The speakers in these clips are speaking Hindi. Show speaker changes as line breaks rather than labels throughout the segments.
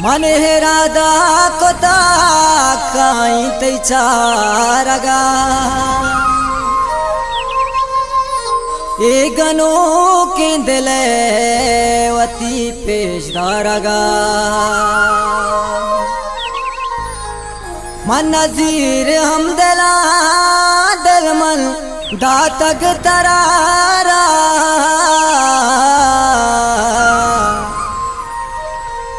मन राधा कोता काई तैचारगा ए गनो के दिले वती पेशदारगा मन नजीर हम दिला दलमन दातक तरारा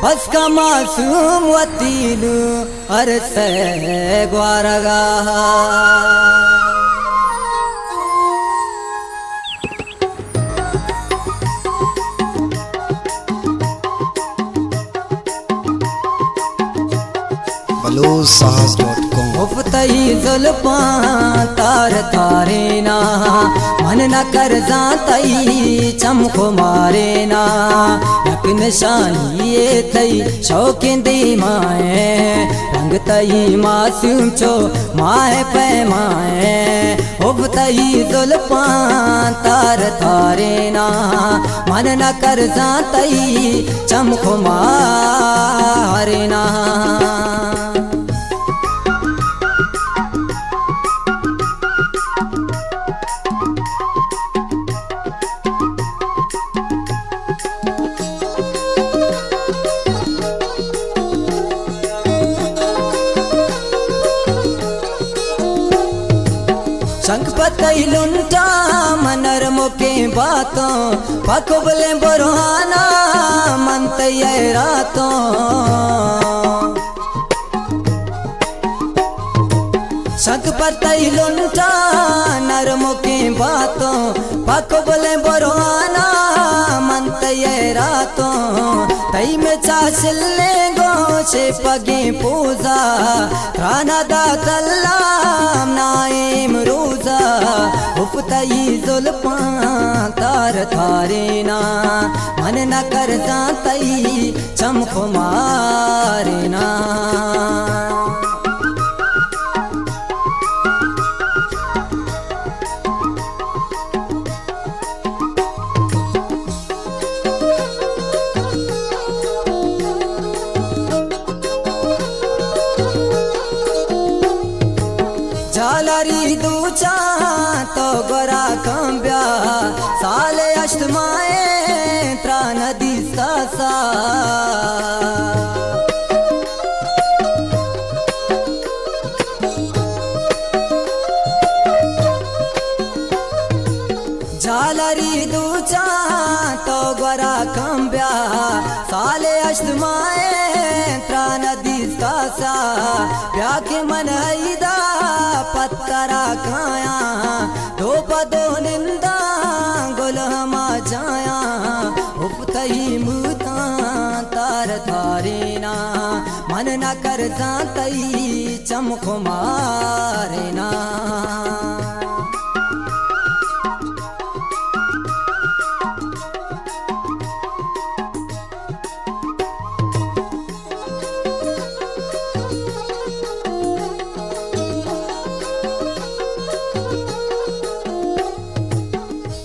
बस का मासूम वतीलू अरसे ग्वारगा
BaluSahas.com
मुफ्तई जुल्फा तार तारे ना मन न कर जातई चमको मारे ना यक निशानी ये तई शौकीन दी माए रंग तई मासूम चो माए पैमाए मुफ्तई जुल्फा तार तारे ना मन न कर जातई चमको मारे ना शंख पतई लुंटा मनर मुके बातों पकुबले बुरहाना मन तैयार रातों शंख पतई लुंटा नर मुके बातों पकुबले बुरहाना मन तैयार रातों तई में चासिले गोशे पगे पूजा राना दा कल्लाम नाइम रोजा उफतई जुल्फा तार थारे ना मन न कर जातई चमको मारे ना झालरी दूचा तो गोरा कंब्या साले अष्टमाए त्रा नदी सासा झालरी दूचा तो गोरा कंब्या साले अष्टमाए त्रा नदी सासा ब्या के मन हैदा पत्तरा खाया दो पदो निंदा गुलहमा जाया उफतई मुता तार थारे ना मन न कर जातई चमको मारे ना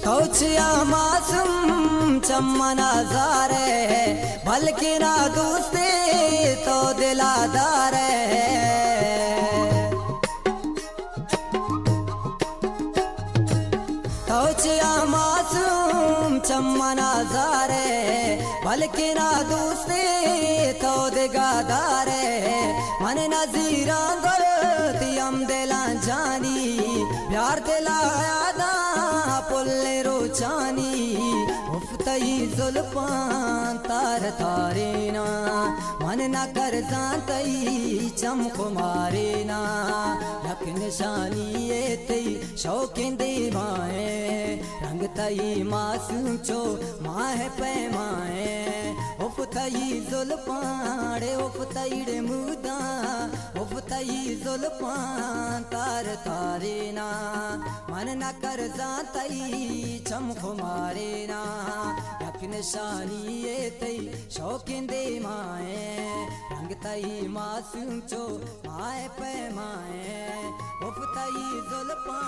तौचिया मासूम चमना जारे बल्कि ना दूसरे तो दिलादार तौचिया मासूम चमना जारे बल्कि ना दूसरे तो दिगादार मन नजीरा गलतियम दिला जानी प्यार दिला यादा पुल्ले रोचानी उफतई जुल्फा तार तारे ना मन न कर जातई चमको मारे ना यक निशानी ये तई शौकीन दी माए रंग तई मासूम चो माहे पैमाए उफतई जुल्फा रे उफतई रे मुदा उफतई जुल्फा तार तारे ना मन न कर जातई चमको मारे ना यक निशानी ये तई शौकीन दे माए रंग तई मासूम चो माए पैमाए उफतई जुल्फा